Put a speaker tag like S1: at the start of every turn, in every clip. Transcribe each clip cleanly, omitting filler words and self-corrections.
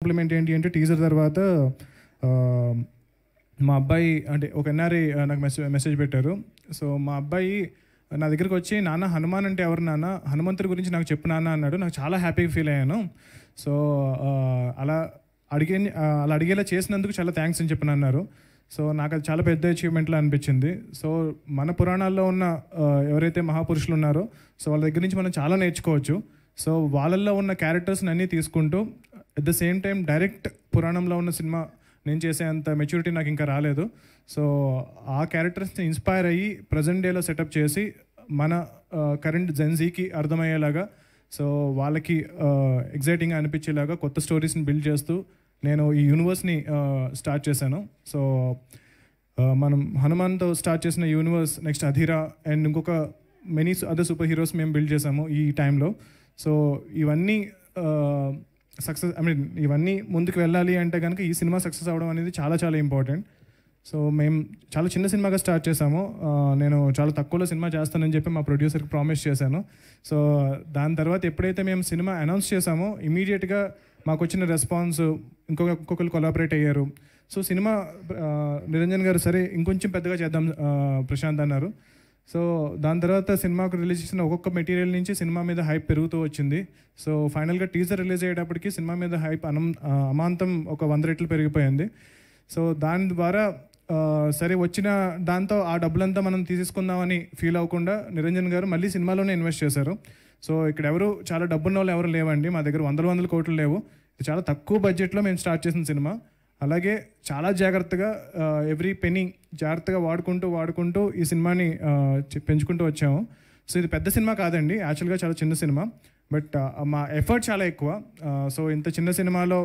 S1: Complement ఏంటి అంటే teaser తర్వాత మా అబ్బాయి అంటే ఒక ఎన్ఆర్ఐ నాకు మెసేజ్ పెట్టారు. సో మా అబ్బాయి నా దగ్గరికి వచ్చి, నాన్న హనుమాన్ అంటే ఎవరు నాన్న, హనుమంతుడి గురించి నాకు చెప్పు నాన్న అన్నాడు. నాకు చాలా హ్యాపీగా ఫీల్ అయ్యాను. సో అలా అడిగేలా చేసినందుకు చాలా థ్యాంక్స్ అని చెప్పి అన్నారు. సో నాకు అది చాలా పెద్ద అచీవ్మెంట్లో అనిపించింది. సో మన పురాణాల్లో ఉన్న ఎవరైతే మహాపురుషులు ఉన్నారో సో వాళ్ళ దగ్గర నుంచి మనం చాలా నేర్చుకోవచ్చు. సో వాళ్ళల్లో ఉన్న క్యారెక్టర్స్ని అన్నీ తీసుకుంటూ at the same time direct పురాణంలో ఉన్న సినిమా నేను చేసే అంత మెచ్యూరిటీ నాకు ఇంకా రాలేదు. సో ఆ క్యారెక్టర్స్ని ఇన్స్పైర్ అయ్యి ప్రజెంట్ డేలో సెటప్ చేసి మన కరెంట్ జెన్జీకి అర్థమయ్యేలాగా, సో వాళ్ళకి ఎగ్జైటింగ్గా అనిపించేలాగా కొత్త స్టోరీస్ని బిల్డ్ చేస్తూ నేను ఈ యూనివర్స్ని స్టార్ట్ చేశాను. సో మనం హనుమాన్తో స్టార్ట్ చేసిన యూనివర్స్ నెక్స్ట్ అధీరా అండ్ ఇంకొక మెనీ అదర్ సూపర్ హీరోస్ మేము బిల్డ్ చేసాము ఈ టైంలో. సో ఇవన్నీ సక్సెస్ ఇవన్నీ ముందుకు వెళ్ళాలి అంటే కనుక ఈ సినిమా సక్సెస్ అవ్వడం అనేది చాలా చాలా ఇంపార్టెంట్. సో మేము చాలా చిన్న సినిమాగా స్టార్ట్ చేసాము. నేను చాలా తక్కువలో సినిమా చేస్తానని చెప్పి మా ప్రొడ్యూసర్కి ప్రామిస్ చేశాను. సో దాని తర్వాత ఎప్పుడైతే మేము సినిమా అనౌన్స్ చేసామో ఇమీడియట్గా మాకు వచ్చిన రెస్పాన్స్ ఇంకొకరు కొలాబరేట్ అయ్యారు. సో సినిమా నిరంజన్ గారు సరే ఇంకొంచెం పెద్దగా చేద్దాం ప్రశాంత్ అన్నారు. సో దాని తర్వాత సినిమాకు రిలీజ్ చేసిన ఒక్కొక్క మెటీరియల్ నుంచి సినిమా మీద హైప్ పెరుగుతూ వచ్చింది. సో ఫైనల్గా టీజర్ రిలీజ్ అయ్యేటప్పటికి సినిమా మీద హైప్ అమాంతం ఒక 100 రెట్లు పెరిగిపోయింది. సో దాని ద్వారా సరే వచ్చిన దాంతో ఆ డబ్బులంతా మనం తీసేసుకుందామని ఫీల్ అవ్వకుండా నిరంజన్ గారు మళ్ళీ సినిమాలోనే ఇన్వెస్ట్ చేశారు. సో ఇక్కడ ఎవరు చాలా డబ్బున్న వాళ్ళు ఎవరు లేవండి, మా దగ్గర వందల కోట్లు లేవు. ఇది చాలా తక్కువ బడ్జెట్లో మేము స్టార్ట్ చేసిన సినిమా. అలాగే చాలా జాగ్రత్తగా ఎవ్రీ పెనీ జాగ్రత్తగా వాడుకుంటూ ఈ సినిమాని పెంచుకుంటూ వచ్చాము. సో ఇది పెద్ద సినిమా కాదండి, యాక్చువల్గా చాలా చిన్న సినిమా, బట్ మా ఎఫర్ట్ చాలా ఎక్కువ. సో ఇంత చిన్న సినిమాలో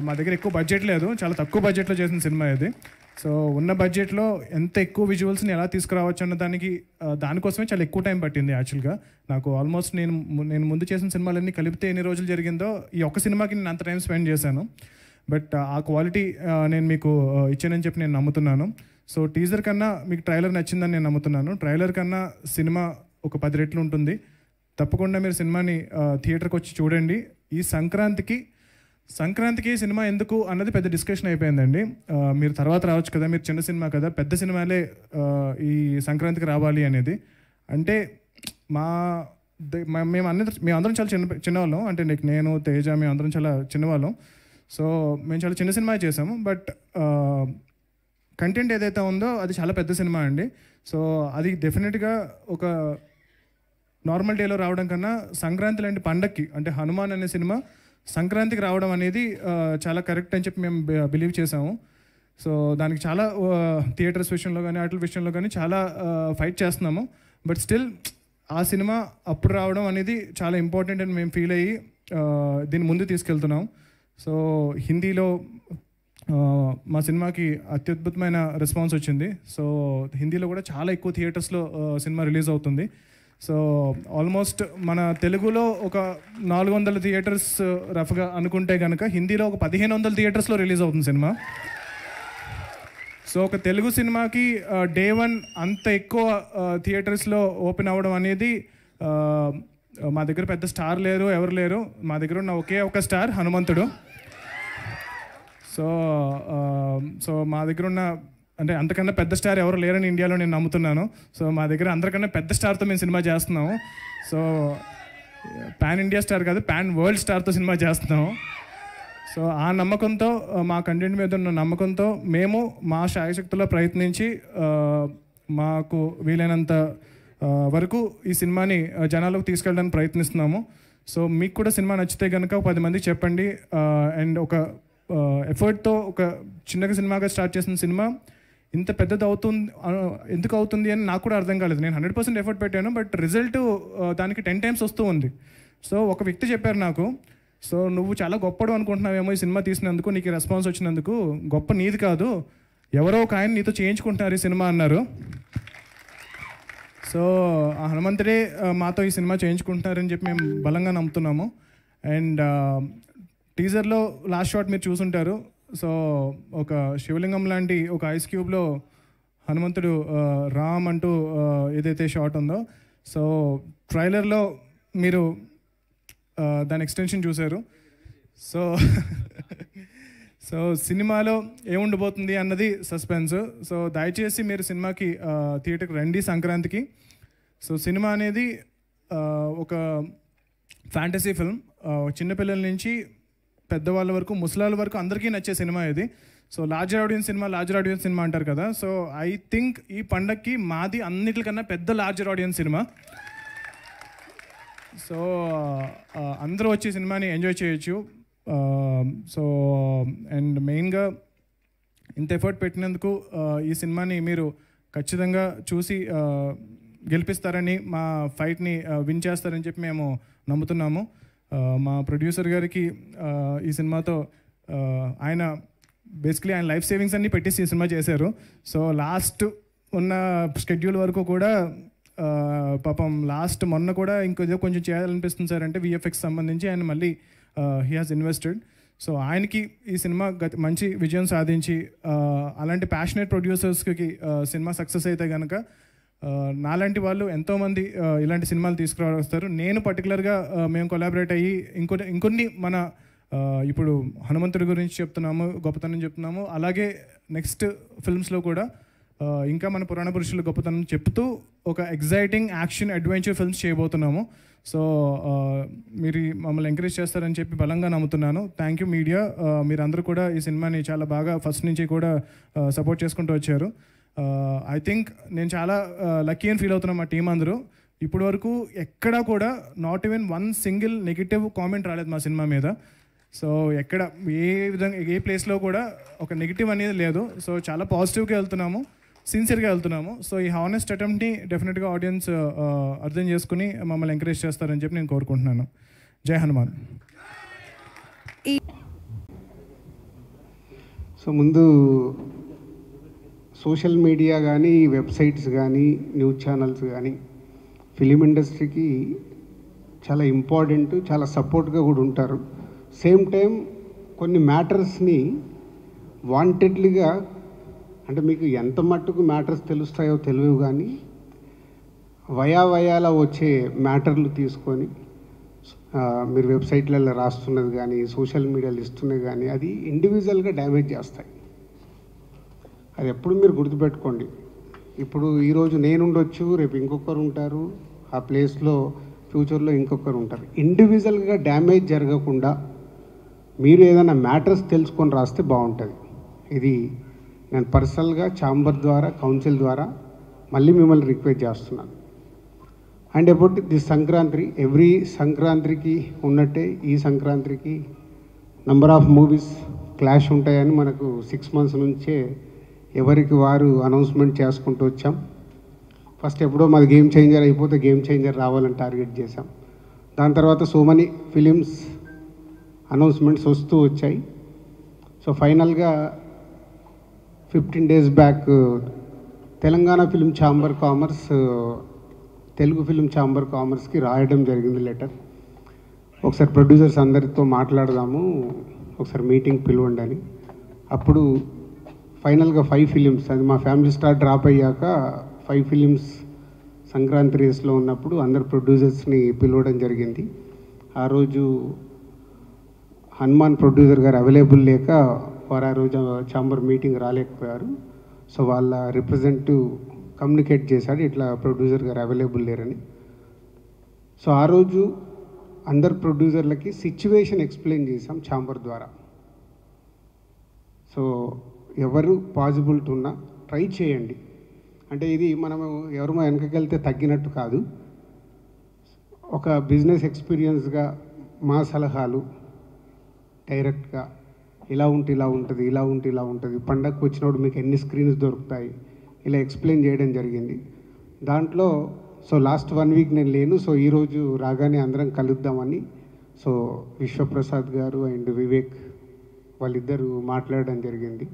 S1: మా దగ్గర ఎక్కువ బడ్జెట్ లేదు, చాలా తక్కువ బడ్జెట్లో చేసిన సినిమా ఇది. సో ఉన్న బడ్జెట్లో ఎంత ఎక్కువ విజువల్స్ని ఎలా తీసుకురావచ్చు అన్న దానికోసమే చాలా ఎక్కువ టైం పట్టింది. యాక్చువల్గా నాకు ఆల్మోస్ట్ నేను ముందు చేసిన సినిమాలన్నీ కలిపితే ఎన్ని రోజులు జరిగిందో ఈ ఒక్క సినిమాకి నేను అంత టైం స్పెండ్ చేశాను. బట్ ఆ క్వాలిటీ నేను మీకు ఇచ్చానని చెప్పి నేను నమ్ముతున్నాను. సో టీజర్ కన్నా మీకు ట్రైలర్ నచ్చిందని నేను నమ్ముతున్నాను. ట్రైలర్ కన్నా సినిమా ఒక 10 రెట్లు ఉంటుంది. తప్పకుండా మీరు సినిమాని థియేటర్కి వచ్చి చూడండి. ఈ సంక్రాంతికి సినిమా ఎందుకు అన్నది పెద్ద డిస్కషన్ అయిపోయిందండి. మీరు తర్వాత రావచ్చు కదా, మీరు చిన్న సినిమా కదా, పెద్ద సినిమాలే ఈ సంక్రాంతికి రావాలి అనేది. అంటే మేమందరం చాలా చిన్నవాళ్ళం, అంటే నేను తేజ మేమందరం చాలా చిన్నవాళ్ళం. సో మేము చాలా చిన్న సినిమా చేసాము, బట్ కంటెంట్ ఏదైతే ఉందో అది చాలా పెద్ద సినిమా అండి. సో అది డెఫినెట్గా ఒక నార్మల్ డేలో రావడం కన్నా సంక్రాంతి లాంటి పండక్కి, అంటే హనుమాన్ అనే సినిమా సంక్రాంతికి రావడం అనేది చాలా కరెక్ట్ అని చెప్పి మేము బిలీవ్ చేసాము. సో దానికి చాలా థియేటర్స్ విషయంలో కానీ వాటి విషయంలో కానీ చాలా ఫైట్ చేస్తున్నాము. బట్ స్టిల్ ఆ సినిమా అప్పుడు రావడం అనేది చాలా ఇంపార్టెంట్ అని మేము ఫీల్ అయ్యి దీన్ని ముందు తీసుకెళ్తున్నాం. సో హిందీలో మా సినిమాకి అత్యద్భుతమైన రెస్పాన్స్ వచ్చింది. సో హిందీలో కూడా చాలా ఎక్కువ థియేటర్స్లో సినిమా రిలీజ్ అవుతుంది. సో ఆల్మోస్ట్ మన తెలుగులో ఒక 400 థియేటర్స్ రఫ్గా అనుకుంటే కనుక హిందీలో ఒక 1500 థియేటర్స్లో రిలీజ్ అవుతుంది సినిమా. సో ఒక తెలుగు సినిమాకి డే 1 అంత ఎక్కువ థియేటర్స్లో ఓపెన్ అవ్వడం అనేది, మా దగ్గర పెద్ద స్టార్ లేరు, ఎవరు లేరు. మా దగ్గర ఉన్న ఒకే ఒక స్టార్ హనుమంతుడు. సో మా దగ్గర ఉన్న అంటే అంతకన్నా పెద్ద స్టార్ ఎవరు లేరని ఇండియాలో నేను నమ్ముతున్నాను. సో మా దగ్గర అందరికన్నా పెద్ద స్టార్తో మేము సినిమా చేస్తున్నాము. సో పాన్ ఇండియా స్టార్ కాదు, పాన్ వరల్డ్ స్టార్తో సినిమా చేస్తున్నాము. సో ఆ నమ్మకంతో, మా కంటెంట్ మీద ఉన్న నమ్మకంతో మేము మా శాయశక్తిలో ప్రయత్నించి మాకు వీలైనంత వరకు ఈ సినిమాని జనాలకు తీసుకెళ్ళడానికి ప్రయత్నిస్తున్నాము. సో మీకు కూడా సినిమా నచ్చితే కనుక 10 మందికి చెప్పండి. అండ్ ఒక ఎఫర్ట్తో ఒక చిన్నగా సినిమాగా స్టార్ట్ చేసిన సినిమా ఇంత పెద్దది ఎందుకు అవుతుంది అని నాకు కూడా అర్థం కాలేదు. నేను 100% ఎఫర్ట్ పెట్టాను, బట్ రిజల్ట్ దానికి 10 times వస్తూ ఉంది. సో ఒక వ్యక్తి చెప్పారు నాకు, సో నువ్వు చాలా గొప్పడు అనుకుంటున్నావేమో ఈ సినిమా తీసినందుకు, నీకు రెస్పాన్స్ వచ్చినందుకు. గొప్ప నీది కాదు, ఎవరో ఒక ఆయన నీతో చేయించుకుంటున్నారు ఈ సినిమా అన్నారు. సో ఆ హనుమంతుడే మాతో ఈ సినిమా చేయించుకుంటున్నారని చెప్పి మేము బలంగా నమ్ముతున్నాము. అండ్ టీజర్లో లాస్ట్ షాట్ మీరు చూసుంటారు. సో ఒక శివలింగం లాంటి ఒక ఐస్ క్యూబ్లో హనుమంతుడు రామ్ అంటూ ఏదైతే షాట్ ఉందో, సో ట్రైలర్లో మీరు దాని ఎక్స్టెన్షన్ చూశారు. సో సో సినిమాలో ఏముండబోతుంది అన్నది సస్పెన్స్. సో దయచేసి మీరు సినిమాకి థియేటర్కి రండి సంక్రాంతికి. సో సినిమా అనేది ఒక ఫ్యాంటసీ ఫిల్మ్. చిన్నపిల్లల నుంచి పెద్దవాళ్ళ వరకు, ముసలాళ్ళ వరకు అందరికీ నచ్చే సినిమా ఇది. సో లార్జర్ ఆడియన్స్ సినిమా అంటారు కదా. సో ఐ థింక్ ఈ పండక్కి మాది అన్నిటికన్నా పెద్ద లార్జర్ ఆడియన్స్ సినిమా. సో అందరూ వచ్చి సినిమాని ఎంజాయ్ చేయొచ్చు. సో అండ్ మెయిన్గా ఇంత ఎఫర్ట్ పెట్టినందుకు ఈ సినిమాని మీరు ఖచ్చితంగా చూసి గెలిపిస్తారని, మా ఫైట్ని విన్ చేస్తారని చెప్పి మేము నమ్ముతున్నాము. మా ప్రొడ్యూసర్ గారికి ఈ సినిమాతో ఆయన బేసిక్లీ ఆయన లైఫ్ సేవింగ్స్ అన్నీ పెట్టేసి ఈ సినిమా చేశారు. సో లాస్ట్ ఉన్న షెడ్యూల్ వరకు కూడా పాపం లాస్ట్ మొన్న కూడా ఇంకొంచెం కొంచెం చేయాలనిపిస్తుంది సార్ అంటే విఎఫ్ఎక్స్ సంబంధించి ఆయన మళ్ళీ హీ హాజ్ ఇన్వెస్టెడ్. సో ఆయనకి ఈ సినిమా మంచి విజయం సాధించి అలాంటి ప్యాషనేట్ ప్రొడ్యూసర్స్కి సినిమా సక్సెస్ అయితే కనుక నాలాంటి వాళ్ళు ఎంతోమంది ఇలాంటి సినిమాలు తీసుకురావస్తారు. నేను పర్టికులర్గా మేము కొలాబరేట్ అయ్యి ఇంకొన్ని మన ఇప్పుడు హనుమంతుడి గురించి చెప్తున్నాము, గొప్పతనం చెప్తున్నాము. అలాగే నెక్స్ట్ ఫిల్మ్స్లో కూడా ఇంకా మన పురాణ పురుషుల గొప్పతనం చెప్తూ ఒక ఎగ్జైటింగ్ యాక్షన్ అడ్వెంచర్ ఫిల్మ్స్ చేయబోతున్నాము. సో మీరు మమ్మల్ని ఎంకరేజ్ చేస్తారని చెప్పి బలంగా నమ్ముతున్నాను. Thank you media. మీరందరూ కూడా ఈ సినిమాని చాలా బాగా ఫస్ట్ నుంచి కూడా సపోర్ట్ చేసుకుంటూ వచ్చారు. ఐ థింక్ నేను చాలా లక్కీ అని ఫీల్ అవుతున్నాను. మా టీం అందరూ ఇప్పటి వరకు ఎక్కడా కూడా not even one single negative comment రాలేదు మా సినిమా మీద. సో ఎక్కడ ఏ విధంగా ఏ ప్లేస్లో కూడా ఒక నెగిటివ్ అనేది లేదు. సో చాలా పాజిటివ్గా వెళ్తున్నాము, సిన్సియర్గా వెళ్తున్నాము. సో ఈ హానెస్ట్ అటెంప్ట్ని డెఫినెట్గా ఆడియన్స్ అర్థం చేసుకుని మమ్మల్ని ఎంకరేజ్ చేస్తారని చెప్పి నేను కోరుకుంటున్నాను. జై హనుమాన్.
S2: సో ముందు సోషల్ మీడియా కానీ, వెబ్సైట్స్ కానీ, న్యూస్ ఛానల్స్ కానీ ఫిలిం ఇండస్ట్రీకి చాలా ఇంపార్టెంట్, చాలా సపోర్ట్గా కూడా ఉంటారు. సేమ్ టైం కొన్ని మ్యాటర్స్ని వాంటెడ్లీగా, అంటే మీకు ఎంత మట్టుకు మ్యాటర్స్ తెలుస్తాయో తెలియవు కానీ వయాల వచ్చే మ్యాటర్లు తీసుకొని మీరు వెబ్సైట్లలో రాస్తున్నది కానీ, సోషల్ మీడియాలో ఇస్తున్నది కానీ అది ఇండివిజువల్గా డ్యామేజ్ చేస్తాయి. అది ఎప్పుడు మీరు గుర్తుపెట్టుకోండి. ఇప్పుడు ఈరోజు నేనుండొచ్చు, రేపు ఇంకొకరు ఉంటారు, ఆ ప్లేస్లో ఫ్యూచర్లో ఇంకొకరు ఉంటారు. ఇండివిజువల్గా డ్యామేజ్ జరగకుండా మీరు ఏదైనా మ్యాటర్స్ తెలుసుకొని రాస్తే బాగుంటుంది. ఇది నేను పర్సనల్గా ఛాంబర్ ద్వారా, కౌన్సిల్ ద్వారా మళ్ళీ మిమ్మల్ని రిక్వెస్ట్ చేస్తున్నాను. And about the Sankranti, every సంక్రాంతికి ఉన్నట్టే ఈ సంక్రాంతికి నంబర్ ఆఫ్ మూవీస్ క్లాష్ ఉంటాయని మనకు 6 months నుంచే ఎవరికి వారు అనౌన్స్మెంట్ చేసుకుంటూ వచ్చాం. ఫస్ట్ ఎప్పుడో మాది గేమ్ చేంజర్ అయిపోతే గేమ్ చేంజర్ రావాలని టార్గెట్ చేశాం. దాని తర్వాత సో మెనీ ఫిలిమ్స్ అనౌన్స్మెంట్స్ వస్తూ వచ్చాయి. సో ఫైనల్గా 15 days back Telangana film chamber commerce Telugu film chamber కామర్స్కి రాయడం జరిగింది లెటర్. ఒకసారి ప్రొడ్యూసర్స్ అందరితో మాట్లాడదాము, ఒకసారి మీటింగ్ పిలవండి అని. అప్పుడు ఫైనల్గా 5 ఫిలిమ్స్, అది మా ఫ్యామిలీ స్టార్ డ్రాప్ అయ్యాక 5 ఫిలిమ్స్ సంక్రాంతి రేస్లో ఉన్నప్పుడు అందరు ప్రొడ్యూసర్స్ని పిలవడం జరిగింది. ఆ రోజు హనుమాన్ ప్రొడ్యూసర్ గారు అవైలబుల్ లేక వారు ఆ రోజు ఛాంబర్ మీటింగ్ రాలేకపోయారు. సో వాళ్ళ రిప్రజెంటేటివ్ కమ్యూనికేట్ చేశాడు ఇట్లా ప్రొడ్యూసర్ గారు అవైలబుల్ లేరని. సో ఆ రోజు అందరు ప్రొడ్యూసర్లకి సిచ్యువేషన్ ఎక్స్ప్లెయిన్ చేశాం ఛాంబర్ ద్వారా. సో ఎవరు పాజిబిలిటీ ఉన్నా ట్రై చేయండి. అంటే ఇది మనము ఎవరు వెనకకెళ్తే తగ్గినట్టు కాదు. ఒక బిజినెస్ ఎక్స్పీరియన్స్గా మా సలహాలు డైరెక్ట్గా ఇలా ఉంటే ఇలా ఉంటుంది, ఇలా ఉంటే ఇలా ఉంటుంది, పండగకు వచ్చినప్పుడు మీకు ఎన్ని స్క్రీన్స్ దొరుకుతాయి, ఇలా ఎక్స్ప్లెయిన్ చేయడం జరిగింది. దాంట్లో సో లాస్ట్ 1 week నేను లేను. సో ఈరోజు రాగానే అందరం కలుద్దామని సో విశ్వప్రసాద్ గారు అండ్ వివేక్ వాళ్ళిద్దరూ మాట్లాడడం జరిగింది.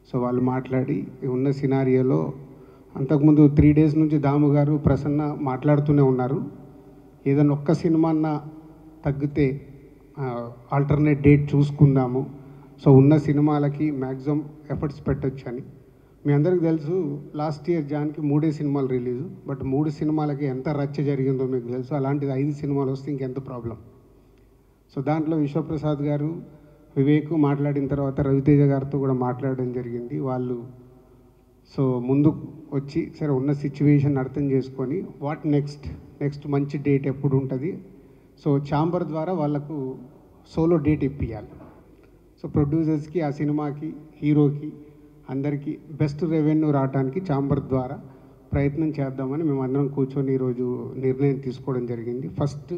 S2: సో వాళ్ళు మాట్లాడి ఉన్న సినారియోలో అంతకుముందు 3 days నుంచి దాము గారు, ప్రసన్న మాట్లాడుతూనే ఉన్నారు. ఏదైనా ఒక్క సినిమా అన్నా తగ్గితే ఆల్టర్నేట్ డేట్ చూసుకుందాము, సో ఉన్న సినిమాలకి మ్యాక్సిమం ఎఫర్ట్స్ పెట్టచ్చు అని. మీ అందరికీ తెలుసు లాస్ట్ ఇయర్ జాన్కి 3 సినిమాలు రిలీజు, బట్ 3 సినిమాలకి ఎంత రచ్చ జరిగిందో మీకు తెలుసు. అలాంటిది 5 సినిమాలు వస్తే ఇంకెంత ప్రాబ్లం. సో దాంట్లో విశ్వప్రసాద్ గారు, వివేక్ మాట్లాడిన తర్వాత రవితేజ గారితో కూడా మాట్లాడడం జరిగింది. వాళ్ళు సో ముందు వచ్చి సరే ఉన్న సిచ్యువేషన్ అర్థం చేసుకొని వాట్ నెక్స్ట్ మంచి డేట్ ఎప్పుడు ఉంటుంది, సో ఛాంబర్ ద్వారా వాళ్ళకు సోలో డేట్ ఇప్పియాలి. సో ప్రొడ్యూసర్స్కి, ఆ సినిమాకి, హీరోకి అందరికీ బెస్ట్ రెవెన్యూ రావడానికి ఛాంబర్ ద్వారా ప్రయత్నం చేద్దామని మేమందరం కూర్చొని ఈరోజు నిర్ణయం తీసుకోవడం జరిగింది. ఫస్ట్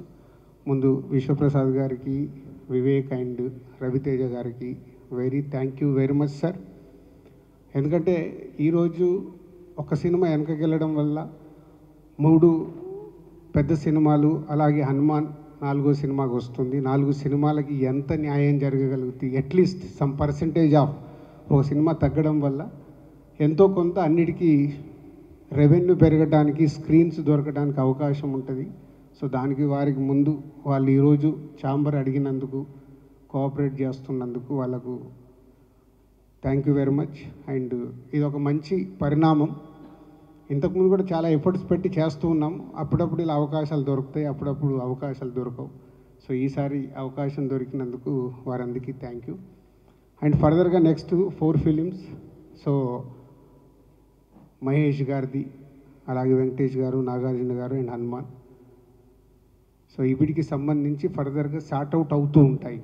S2: ముందు విశ్వప్రసాద్ గారికి, వివేక్ అండ్ రవితేజ గారికి thank you very much sir. ఎందుకంటే ఈరోజు ఒక సినిమా వెనకకి వెళ్ళడం వల్ల 3 పెద్ద సినిమాలు, అలాగే హనుమాన్ 4వ సినిమాకి వస్తుంది. 4 సినిమాలకి ఎంత న్యాయం జరగగలుగుతుంది, అట్లీస్ట్ సమ్ పర్సంటేజ్ ఆఫ్ ఒక సినిమా తగ్గడం వల్ల ఎంతో కొంత అన్నిటికీ రెవెన్యూ పెరగడానికి, స్క్రీన్స్ దొరకడానికి అవకాశం ఉంటుంది. సో దానికి వారికి ముందు వాళ్ళు ఈరోజు ఛాంబర్ అడిగినందుకు, కోఆపరేట్ చేస్తున్నందుకు వాళ్ళకు thank you very much. And ఇది ఒక మంచి పరిణామం. ఇంతకుముందు కూడా చాలా ఎఫర్ట్స్ పెట్టి చేస్తూ ఉన్నాం. అప్పుడప్పుడు ఇలా అవకాశాలు దొరుకుతాయి, అప్పుడప్పుడు అవకాశాలు దొరకవు. సో ఈసారి అవకాశం దొరికినందుకు వారందరికీ థ్యాంక్ యూ. అండ్ ఫర్దర్గా నెక్స్ట్ 4 ఫిలిమ్స్, సో మహేష్ గారిది, అలాగే వెంకటేష్ గారు, నాగార్జున గారు అండ్ హనుమాన్. సో వీటికి సంబంధించి ఫర్దర్గా సార్ట్అవుట్ అవుతూ ఉంటాయి.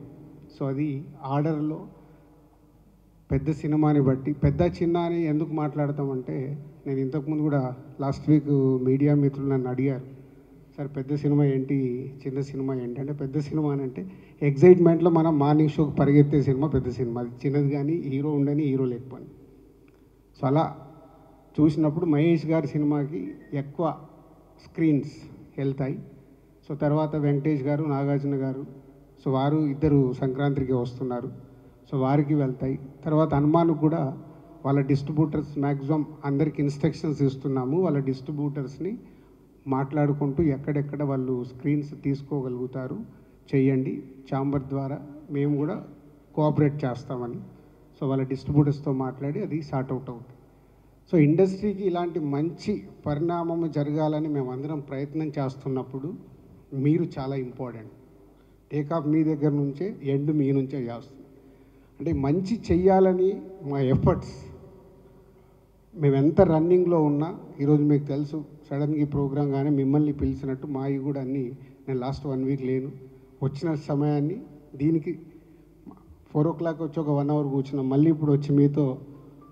S2: సో అది ఆర్డర్లో పెద్ద సినిమాని బట్టి, పెద్ద చిన్న అని ఎందుకు మాట్లాడతామంటే, నేను ఇంతకుముందు కూడా లాస్ట్ వీక్ మీడియా మిత్రులు నన్ను అడిగారు, సార్ పెద్ద సినిమా ఏంటి, చిన్న సినిమా ఏంటి అంటే, పెద్ద సినిమా అని అంటే ఎగ్జైట్మెంట్లో మనం మార్నింగ్ షోకి పరిగెత్తే సినిమా పెద్ద సినిమా. అది చిన్నది కానీ హీరో ఉండని, హీరో లేకపోని. సో అలా చూసినప్పుడు మహేష్ గారి సినిమాకి ఎక్కువ స్క్రీన్స్ వెళ్తాయి. సో తర్వాత వెంకటేష్ గారు, నాగార్జున గారు, సో వారు ఇద్దరు సంక్రాంతికి వస్తున్నారు, సో వారికి వెళ్తాయి. తర్వాత హనుమాన్కు కూడా వాళ్ళ డిస్ట్రిబ్యూటర్స్ మ్యాక్సిమం అందరికి ఇన్స్ట్రక్షన్స్ ఇస్తున్నాము. వాళ్ళ డిస్ట్రిబ్యూటర్స్ని మాట్లాడుకుంటూ ఎక్కడెక్కడ వాళ్ళు స్క్రీన్స్ తీసుకోగలుగుతారు చేయండి, ఛాంబర్ ద్వారా మేము కూడా కోఆపరేట్ చేస్తామని. సో వాళ్ళ డిస్ట్రిబ్యూటర్స్తో మాట్లాడి అది సార్ట్అవుట్ అవుతుంది. సో ఇండస్ట్రీకి ఇలాంటి మంచి పరిణామం జరగాలని మేమందరం ప్రయత్నం చేస్తున్నప్పుడు మీరు చాలా ఇంపార్టెంట్. టేకాఫ్ మీ దగ్గర నుంచే, ఎండ్ మీ నుంచే చేస్తుంది. అంటే మంచి చెయ్యాలని మా ఎఫర్ట్స్, మేము ఎంత రన్నింగ్లో ఉన్నా, ఈరోజు మీకు తెలుసు సడన్గా ఈ ప్రోగ్రాం కానీ మిమ్మల్ని పిలిచినట్టు మావి కూడా అన్నీ, నేను లాస్ట్ 1 వీక్ లేను, వచ్చిన సమయాన్ని దీనికి 4 o'clock వచ్చి ఒక 1 hour కూర్చున్నాం, మళ్ళీ ఇప్పుడు వచ్చి మీతో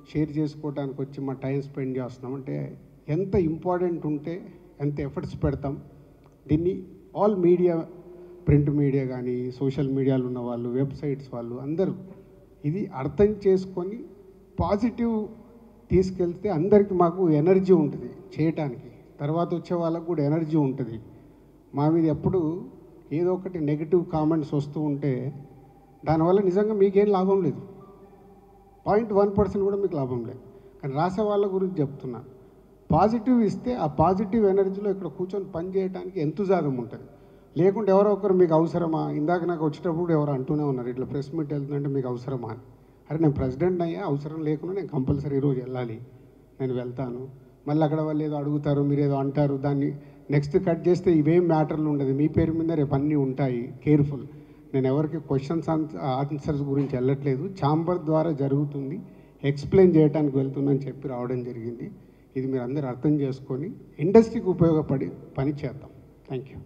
S2: షేర్ చేసుకోవడానికి వచ్చి మా టైం స్పెండ్ చేస్తున్నాం. అంటే ఎంత ఇంపార్టెంట్ ఉంటే ఎంత ఎఫర్ట్స్ పెడతాం. దీన్ని ఆల్ మీడియా, ప్రింట్ మీడియా కానీ, సోషల్ మీడియాలో ఉన్న వాళ్ళు, వెబ్సైట్స్ వాళ్ళు అందరూ ఇది అర్థం చేసుకొని పాజిటివ్ తీసుకెళ్తే అందరికీ మాకు ఎనర్జీ ఉంటుంది చేయటానికి. తర్వాత వచ్చే వాళ్ళకు కూడా ఎనర్జీ ఉంటుంది. మా మీద ఎప్పుడు ఏదో ఒకటి నెగిటివ్ కామెంట్స్ వస్తూ ఉంటే దానివల్ల నిజంగా మీకేం లాభం లేదు, 0.1% కూడా మీకు లాభం లేదు. కానీ రాసే వాళ్ళ గురించి చెప్తున్నా, పాజిటివ్ ఇస్తే ఆ పాజిటివ్ ఎనర్జీలో ఇక్కడ కూర్చొని పని చేయడానికి ఎంతుజాదం ఉంటుంది. లేకుంటే ఎవరో ఒకరు మీకు అవసరమా, ఇందాక నాకు వచ్చేటప్పుడు ఎవరు అంటూనే ఉన్నారు, ఇట్లా ప్రెస్ మీట్ వెళ్తుందంటే మీకు అవసరమా అని. అరే నేను ప్రెసిడెంట్ అయ్యా, అవసరం లేకుండా నేను కంపల్సరీ ఈరోజు వెళ్ళాలి, నేను వెళ్తాను. మళ్ళీ అక్కడ వాళ్ళు ఏదో అడుగుతారు, మీరు ఏదో అంటారు, దాన్ని నెక్స్ట్ కట్ చేస్తే ఇవేం మ్యాటర్లు ఉండదు, మీ పేరు మీద రేపు అన్నీ ఉంటాయి. కేర్ఫుల్. నేను ఎవరికి క్వశ్చన్స్ ఆన్సర్స్ గురించి వెళ్ళట్లేదు, ఛాంబర్ ద్వారా జరుగుతుంది, ఎక్స్ప్లెయిన్ చేయడానికి వెళ్తుందని చెప్పి రావడం జరిగింది. ఇది మీరు అందరూ అర్థం చేసుకొని ఇండస్ట్రీకి ఉపయోగపడి పని చేద్దాం. Thank you.